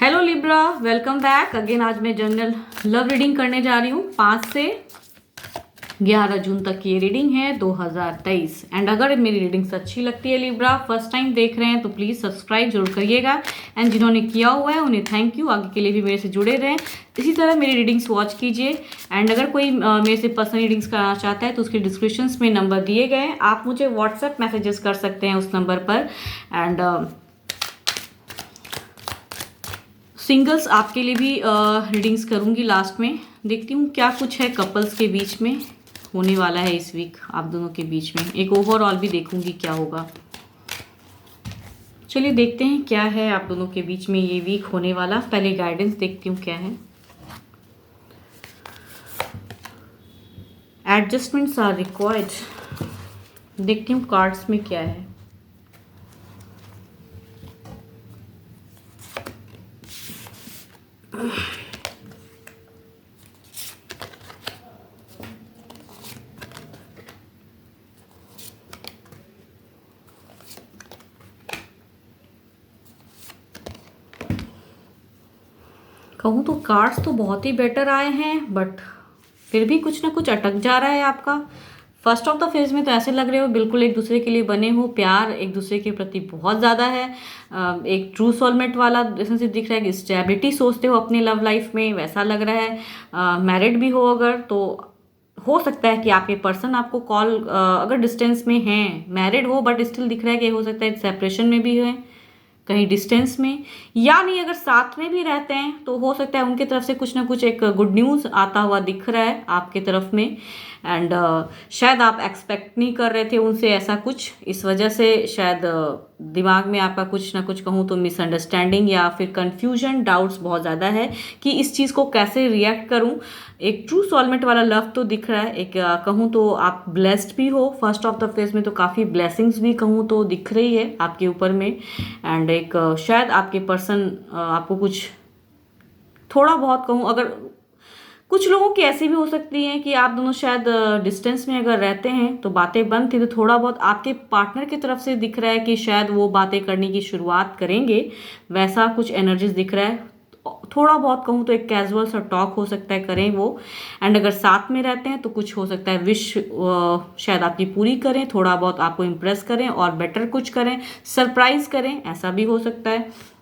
Hello Libra, welcome back again. आज मैं general love reading करने जा रही हूँ 5 से 11 जून तक की ये रीडिंग है 2023। एंड अगर मेरी रीडिंग्स अच्छी लगती है लिब्रा, फर्स्ट टाइम देख रहे हैं तो प्लीज़ सब्सक्राइब जरूर करिएगा। एंड जिन्होंने किया हुआ है उन्हें थैंक यू, आगे के लिए भी मेरे से जुड़े रहें। इसी तरह मेरी रीडिंग्स वॉच कीजिए। एंड अगर कोई मेरे से पर्सनल रीडिंग्स कराना चाहता है तो उसके डिस्क्रिप्शन में नंबर दिए गए हैं, आप मुझे व्हाट्सएप मैसेजेस कर सकते हैं उस नंबर पर। एंड सिंगल्स आपके लिए भी रीडिंग्स करूंगी लास्ट में। देखती हूँ क्या कुछ है कपल्स के बीच में होने वाला है इस वीक, आप दोनों के बीच में। एक ओवरऑल भी देखूंगी क्या होगा। चलिए देखते हैं क्या है आप दोनों के बीच में ये वीक होने वाला। पहले गाइडेंस देखती हूँ क्या है। Adjustments are required. देखती हूँ कार्ड्स में क्या है। कहूँ तो कार्ड्स तो बहुत ही बेटर आए हैं, बट फिर भी कुछ ना कुछ अटक जा रहा है आपका। फर्स्ट ऑफ द फेज में तो ऐसे लग रहे हो बिल्कुल एक दूसरे के लिए बने हो, प्यार एक दूसरे के प्रति बहुत ज़्यादा है। एक ट्रू सोलमेट वाला रिलेशनशिप दिख रहा है कि स्टेबिलिटी सोचते हो अपने लव लाइफ में, वैसा लग रहा है। मैरिड भी हो अगर तो हो सकता है कि आपके पर्सन आपको कॉल, अगर डिस्टेंस में हैं, मैरिड हो बट स्टिल दिख रहा है कि हो सकता है सेपरेशन में भी है, कहीं डिस्टेंस में, या नहीं अगर साथ में भी रहते हैं तो हो सकता है उनकी तरफ से कुछ ना कुछ एक गुड न्यूज़ आता हुआ दिख रहा है आपके तरफ में। एंड शायद आप एक्सपेक्ट नहीं कर रहे थे उनसे ऐसा कुछ, इस वजह से शायद दिमाग में आपका कुछ ना कुछ कहूँ तो मिसअंडरस्टैंडिंग या फिर कंफ्यूजन, डाउट्स बहुत ज़्यादा है कि इस चीज़ को कैसे रिएक्ट करूँ। एक ट्रू सोलमेट वाला लव तो दिख रहा है। एक कहूँ तो आप ब्लेस्ड भी हो, फर्स्ट ऑफ द फेज में तो काफ़ी ब्लेसिंग्स भी कहूँ तो दिख रही है आपके ऊपर में। एंड एक शायद आपके पर्सन आपको कुछ थोड़ा बहुत कहूँ, अगर कुछ लोगों की ऐसी भी हो सकती है कि आप दोनों शायद डिस्टेंस में अगर रहते हैं तो बातें बंद थी, तो थोड़ा बहुत आपके पार्टनर की तरफ से दिख रहा है कि शायद वो बातें करने की शुरुआत करेंगे, वैसा कुछ एनर्जीज दिख रहा है। थोड़ा बहुत कहूँ तो एक कैजुअल सा टॉक हो सकता है, करें वो। एंड अगर साथ में रहते हैं तो कुछ हो सकता है विश शायद आपकी पूरी करें, थोड़ा बहुत आपको इम्प्रेस करें और बेटर कुछ करें, सरप्राइज करें, ऐसा भी हो सकता है।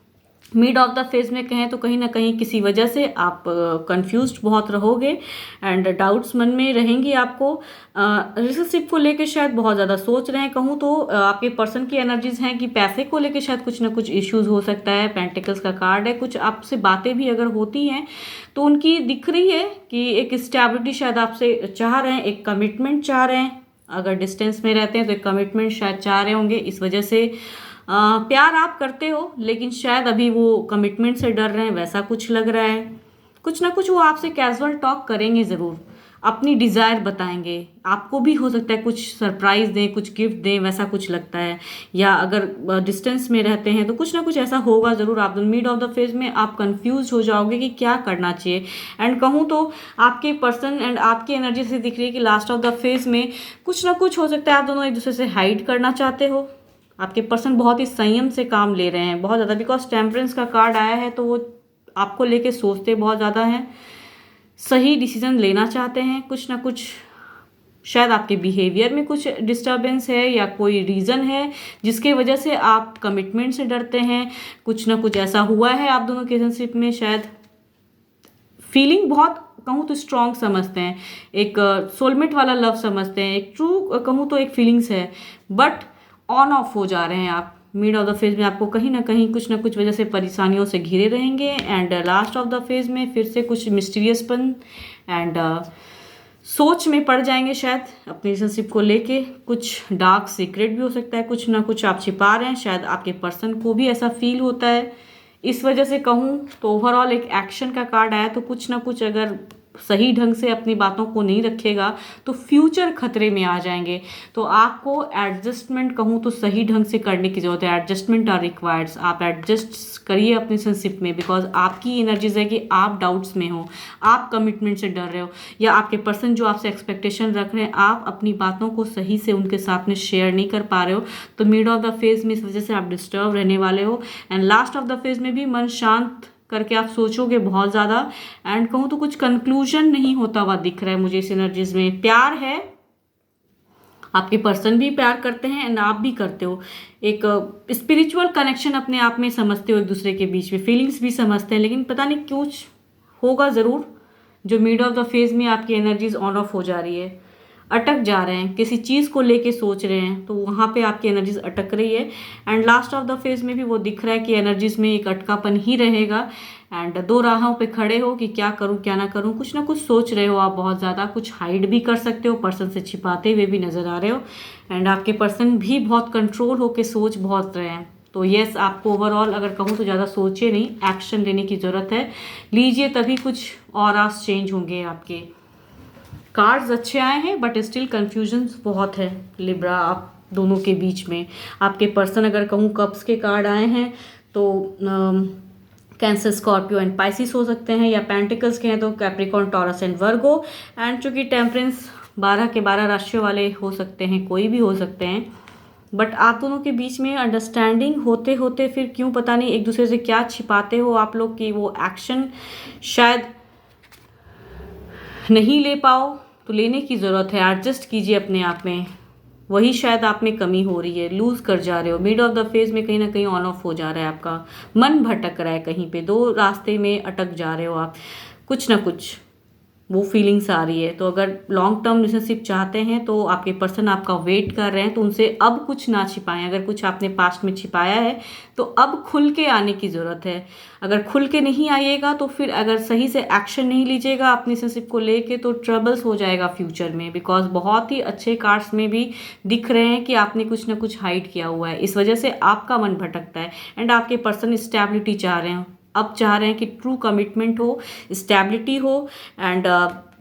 मिड ऑफ द फेज में कहें तो कहीं ना कहीं किसी वजह से आप कंफ्यूज्ड बहुत रहोगे एंड डाउट्स मन में रहेंगी आपको। रिलेशनशिप को लेके शायद बहुत ज़्यादा सोच रहे हैं, कहूँ तो आपके पर्सन की एनर्जीज हैं कि पैसे को लेके शायद कुछ ना कुछ इश्यूज हो सकता है। पेंटिकल्स का कार्ड है, कुछ आपसे बातें भी अगर होती हैं तो उनकी दिख रही है कि एक स्टेबिलिटी शायद आपसे चाह रहे हैं, एक कमिटमेंट चाह रहे हैं। अगर डिस्टेंस में रहते हैं तो एक कमिटमेंट शायद चाह रहे होंगे, इस वजह से प्यार आप करते हो लेकिन शायद अभी वो कमिटमेंट से डर रहे हैं, वैसा कुछ लग रहा है। कुछ ना कुछ वो आपसे कैजुअल टॉक करेंगे ज़रूर, अपनी डिज़ायर बताएंगे, आपको भी हो सकता है कुछ सरप्राइज दें, कुछ गिफ्ट दें, वैसा कुछ लगता है। या अगर डिस्टेंस में रहते हैं तो कुछ ना कुछ ऐसा होगा ज़रूर। आप मिड ऑफ द फेज में आप कंफ्यूज हो जाओगे कि क्या करना चाहिए। एंड कहूँ तो आपके पर्सन एंड आपकी एनर्जी से दिख रही है कि लास्ट ऑफ द फेज में कुछ ना कुछ हो सकता है आप दोनों एक दूसरे से हाइड करना चाहते हो। आपके पर्सन बहुत ही संयम से काम ले रहे हैं, बहुत ज़्यादा, बिकॉज टेम्परेंस का कार्ड आया है तो वो आपको लेके सोचते बहुत ज़्यादा हैं, सही डिसीजन लेना चाहते हैं। कुछ ना कुछ शायद आपके बिहेवियर में कुछ डिस्टर्बेंस है या कोई रीज़न है जिसके वजह से आप कमिटमेंट से डरते हैं। कुछ ना कुछ ऐसा हुआ है आप दोनों के रिलेशनशिप में, शायद फीलिंग बहुत कहूँ तो स्ट्रॉन्ग समझते हैं, एक सोलमेट वाला लव समझते हैं, एक ट्रू कहूँ तो एक फीलिंग्स है, बट ऑन ऑफ हो जा रहे हैं आप। मिड ऑफ द फेज में आपको कहीं ना कहीं कुछ ना कुछ वजह से परेशानियों से घिरे रहेंगे। And last of the phase में फिर से कुछ मिस्टीरियसपन एंड सोच में पड़ जाएंगे शायद अपनी रिलेशनशिप को लेके। कुछ डार्क सीक्रेट भी हो सकता है, कुछ ना कुछ आप छिपा रहे हैं, शायद आपके पर्सन को भी ऐसा फील होता है। इस वजह से कहूँ तो ओवरऑल एक एक्शन का कार्ड आया, तो कुछ ना कुछ अगर सही ढंग से अपनी बातों को नहीं रखेगा तो फ्यूचर खतरे में आ जाएंगे। तो आपको एडजस्टमेंट कहूँ तो सही ढंग से करने की जरूरत है। Adjustment are requireds. आप एडजस्ट करिए अपनी रिलेशनशिप में, बिकॉज आपकी एनर्जीज है कि आप डाउट्स में हो, आप कमिटमेंट से डर रहे हो, या आपके पर्सन जो आपसे एक्सपेक्टेशन रख रहे हैं आप अपनी बातों को सही से उनके साथ में शेयर नहीं कर पा रहे हो। तो मिड ऑफ द फेज में इस वजह से आप डिस्टर्ब रहने वाले हो। And last of the phase में भी मन शांत करके आप सोचोगे बहुत ज़्यादा, एंड कहूँ तो कुछ कंक्लूजन नहीं होता हुआ दिख रहा है मुझे इस एनर्जीज में। प्यार है, आपके पर्सन भी प्यार करते हैं एंड आप भी करते हो। एक स्पिरिचुअल कनेक्शन अपने आप में समझते हो, एक दूसरे के बीच में फीलिंग्स भी समझते हैं, लेकिन पता नहीं क्यों होगा ज़रूर जो मिड ऑफ द फेज में आपकी एनर्जीज ऑन ऑफ हो जा रही है, अटक जा रहे हैं, किसी चीज़ को लेके सोच रहे हैं तो वहाँ पे आपकी एनर्जीज अटक रही है। And last of the phase में भी वो दिख रहा है कि एनर्जीज में एक अटकापन ही रहेगा, एंड दो राहों पे खड़े हो कि क्या करूँ क्या ना करूँ, कुछ ना कुछ सोच रहे हो आप बहुत ज़्यादा, कुछ हाइड भी कर सकते हो, पर्सन से छिपाते हुए भी नज़र आ रहे हो, एंड आपके पर्सन भी बहुत कंट्रोल होके सोच बहुत रहे हैं। तो यस, आपको ओवरऑल अगर कहूँ तो ज़्यादा सोचिए नहीं, एक्शन लेने की ज़रूरत है, लीजिए तभी कुछ और आज चेंज होंगे आपके। कार्ड्स अच्छे आए हैं बट स्टिल कन्फ्यूजन बहुत है लिब्रा आप दोनों के बीच में। आपके पर्सन अगर कहूँ कप्स के कार्ड आए हैं तो कैंसर, स्कॉर्पियो एंड पाइसिस हो सकते हैं, या पेंटिकल्स के हैं तो Capricorn, taurus and Virgo, and चूंकि टेम्परेंस 12 के 12 राशियों वाले हो सकते हैं, कोई भी हो सकते हैं, बट आप दोनों के बीच में अंडरस्टैंडिंग होते होते फिर क्यों पता नहीं एक दूसरे से क्या छिपाते हो आप लोग की वो एक्शन शायद नहीं ले पाओ, तो लेने की ज़रूरत है, एडजस्ट कीजिए अपने आप में, वही शायद आप में कमी हो रही है, लूज़ कर जा रहे हो, मिड ऑफ द फेज में कहीं ना कहीं ऑन ऑफ हो जा रहा है, आपका मन भटक रहा है, कहीं पे दो रास्ते में अटक जा रहे हो आप, कुछ ना कुछ वो फीलिंग्स आ रही है। तो अगर लॉन्ग टर्म रिलेशनशिप चाहते हैं तो आपके पर्सन आपका वेट कर रहे हैं, तो उनसे अब कुछ ना छिपाएं, अगर कुछ आपने पास्ट में छिपाया है तो अब खुल के आने की ज़रूरत है। अगर खुल के नहीं आइएगा तो फिर अगर सही से एक्शन नहीं लीजिएगा अपनी रिलेशनशिप को लेके तो ट्रबल्स हो जाएगा फ्यूचर में, बिकॉज बहुत ही अच्छे कार्ड्स में भी दिख रहे हैं कि आपने कुछ ना कुछ हाइड किया हुआ है, इस वजह से आपका मन भटकता है, एंड आपके पर्सन स्टेबिलिटी चाह रहे हैं, अब चाह रहे हैं कि ट्रू कमिटमेंट हो, स्टेबिलिटी हो, एंड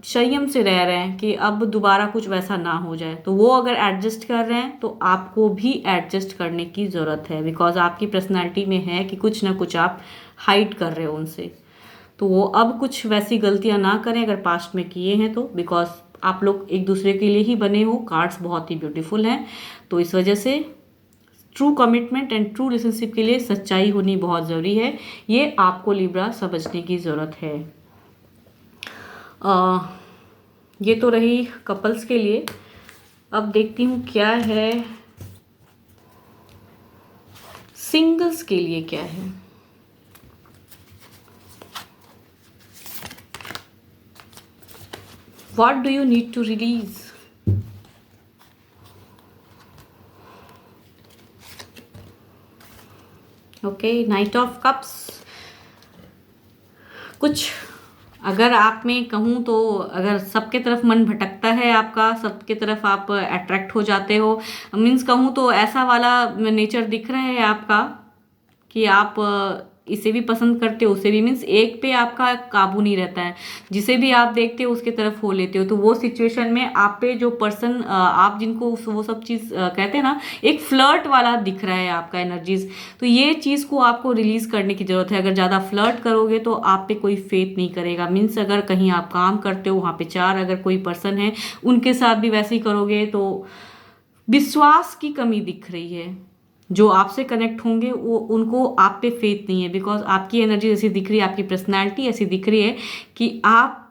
संयम से रह रहे हैं कि अब दोबारा कुछ वैसा ना हो जाए। तो वो अगर एडजस्ट कर रहे हैं तो आपको भी एडजस्ट करने की ज़रूरत है, बिकॉज आपकी पर्सनालिटी में है कि कुछ ना कुछ आप हाइड कर रहे हो उनसे। तो वो अब कुछ वैसी गलतियां ना करें अगर पास्ट में किए हैं तो, बिकॉज आप लोग एक दूसरे के लिए ही बने हो, कार्ड्स बहुत ही ब्यूटीफुल हैं, तो इस वजह से true commitment and true relationship के लिए सच्चाई होनी बहुत ज़रूरी है, ये आपको लिब्रा समझने की ज़रूरत है। ये तो रही कपल्स के लिए। अब देखती हूँ क्या है सिंगल्स के लिए, क्या है। What do you need to release? Okay, night of cups. कुछ अगर आप में कहूँ तो अगर सबके तरफ मन भटकता है आपका, सबके तरफ आप अट्रैक्ट हो जाते हो, मीन्स कहूँ तो ऐसा वाला नेचर दिख रहा है आपका कि आप इसे भी पसंद करते हो उसे भी, मीन्स एक पे आपका काबू नहीं रहता है, जिसे भी आप देखते हो उसके तरफ हो लेते हो। तो वो सिचुएशन में आप पे जो पर्सन आप जिनको वो सब चीज़ कहते हैं ना, एक फ्लर्ट वाला दिख रहा है आपका एनर्जीज, तो ये चीज़ को आपको रिलीज करने की ज़रूरत है। अगर ज़्यादा फ्लर्ट करोगे तो आप पे कोई फेथ नहीं करेगा, मीन्स अगर कहीं आप काम करते हो वहाँ पे 4 अगर कोई पर्सन है उनके साथ भी वैसे ही करोगे तो विश्वास की कमी दिख रही है। जो आपसे कनेक्ट होंगे वो उनको आप पे फेथ नहीं है, बिकॉज आपकी एनर्जी ऐसी दिख रही है, आपकी पर्सनैलिटी ऐसी दिख रही है कि आप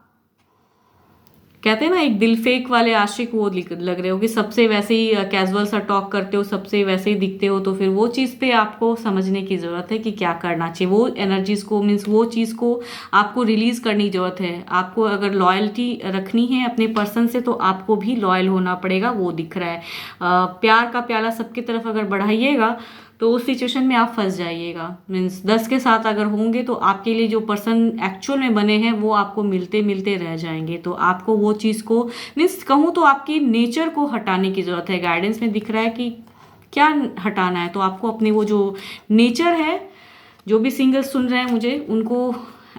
कहते हैं ना एक दिल फेक वाले आशिक वो लग रहे हो कि सबसे वैसे ही कैजुअल सा टॉक करते हो, सबसे वैसे ही दिखते हो। तो फिर वो चीज़ पे आपको समझने की ज़रूरत है कि क्या करना चाहिए, वो एनर्जीज को मीन्स वो चीज़ को आपको रिलीज़ करने की ज़रूरत है। आपको अगर लॉयल्टी रखनी है अपने पर्सन से तो आपको भी लॉयल होना पड़ेगा, वो दिख रहा है। प्यार का प्याला सबकी तरफ अगर बढ़ाइएगा तो उस सिचुएशन में आप फंस जाइएगा, मीन्स 10 के साथ अगर होंगे तो आपके लिए जो पर्सन एक्चुअल में बने हैं वो आपको मिलते मिलते रह जाएंगे। तो आपको वो चीज़ को मीन्स कहूँ तो आपकी नेचर को हटाने की ज़रूरत है। गाइडेंस में दिख रहा है कि क्या हटाना है, तो आपको अपने वो जो नेचर है, जो भी सिंगल सुन रहे हैं मुझे, उनको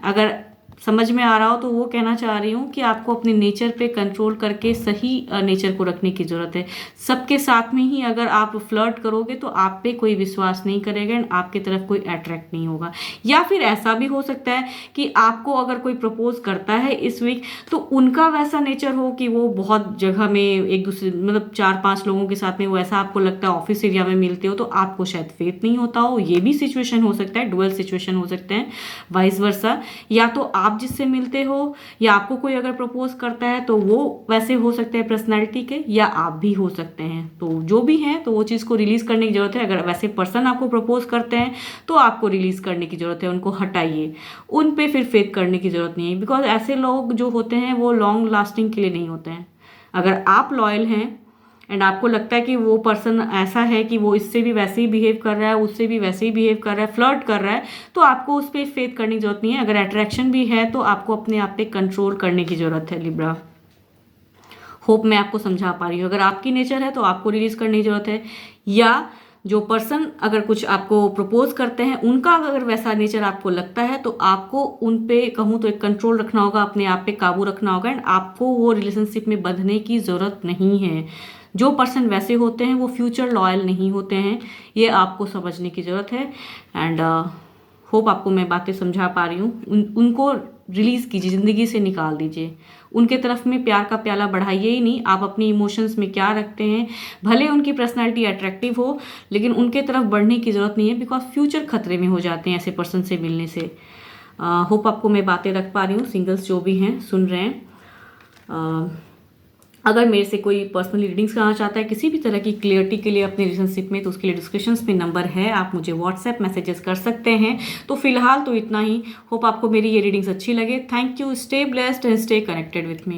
अगर समझ में आ रहा हो तो वो कहना चाह रही हूँ कि आपको अपने नेचर पे कंट्रोल करके सही नेचर को रखने की ज़रूरत है। सबके साथ में ही अगर आप फ्लर्ट करोगे तो आप पे कोई विश्वास नहीं करेगा एंड आपकी तरफ कोई अट्रैक्ट नहीं होगा। या फिर ऐसा भी हो सकता है कि आपको अगर कोई प्रपोज करता है इस वीक तो उनका वैसा नेचर हो कि वो बहुत जगह में एक दूसरे मतलब 4-5 लोगों के साथ में वो ऐसा आपको लगता है ऑफिस एरिया में मिलते हो तो आपको शायद फेथ नहीं होता हो। ये भी सिचुएशन हो सकता है, डुअल सिचुएशन हो सकते हैं, वाइस वर्सा। या तो आप जिससे मिलते हो या आपको कोई अगर प्रपोज करता है तो वो वैसे हो सकते हैं पर्सनैलिटी के, या आप भी हो सकते हैं। तो जो भी हैं तो वो चीज़ को रिलीज़ करने की ज़रूरत है। अगर वैसे पर्सन आपको प्रपोज करते हैं तो आपको रिलीज़ करने की ज़रूरत है, उनको हटाइए, उन पे फिर फेथ करने की ज़रूरत नहीं है। बिकॉज ऐसे लोग जो होते हैं वो लॉन्ग लास्टिंग के लिए नहीं होते हैं। अगर आप लॉयल हैं एंड आपको लगता है कि वो पर्सन ऐसा है कि वो इससे भी वैसे ही बिहेव कर रहा है, उससे भी वैसे ही बिहेव कर रहा है, फ्लर्ट कर रहा है, तो आपको उस पर फेथ करने की जरूरत नहीं है। अगर अट्रैक्शन भी है तो आपको अपने आप पे कंट्रोल करने की जरूरत है लिब्रा। होप मैं आपको समझा पा रही हूँ। अगर आपकी नेचर है तो आपको रिलीज करने की जरूरत है, या जो पर्सन अगर कुछ आपको प्रपोज करते हैं उनका अगर वैसा नेचर आपको लगता है तो आपको उन पे कहूँ तो एक कंट्रोल रखना होगा, अपने आप पे काबू रखना होगा एंड आपको वो रिलेशनशिप में बंधने की ज़रूरत नहीं है। जो पर्सन वैसे होते हैं वो फ्यूचर लॉयल नहीं होते हैं, ये आपको समझने की ज़रूरत है। एंड होप आपको मैं बातें समझा पा रही हूँ। उनको रिलीज़ कीजिए, ज़िंदगी से निकाल दीजिए, उनके तरफ में प्यार का प्याला बढ़ाइए ही नहीं। आप अपनी इमोशंस में क्या रखते हैं, भले उनकी पर्सनालिटी अट्रैक्टिव हो लेकिन उनके तरफ बढ़ने की ज़रूरत नहीं है, बिकॉज फ्यूचर खतरे में हो जाते हैं ऐसे पर्सन से मिलने से। होप आपको मैं बातें रख पा रही हूँ। सिंगल्स जो भी हैं सुन रहे हैं, अगर मेरे से कोई पर्सनली रीडिंग्स कराना चाहता है किसी भी तरह की क्लियरिटी के लिए अपने रिलेशनशिप में, तो उसके लिए डिस्क्रिप्शंस में नंबर है, आप मुझे व्हाट्सएप मैसेजेस कर सकते हैं। तो फिलहाल तो इतना ही। होप आपको मेरी ये रीडिंग्स अच्छी लगे। Thank you, stay blessed and stay connected with me.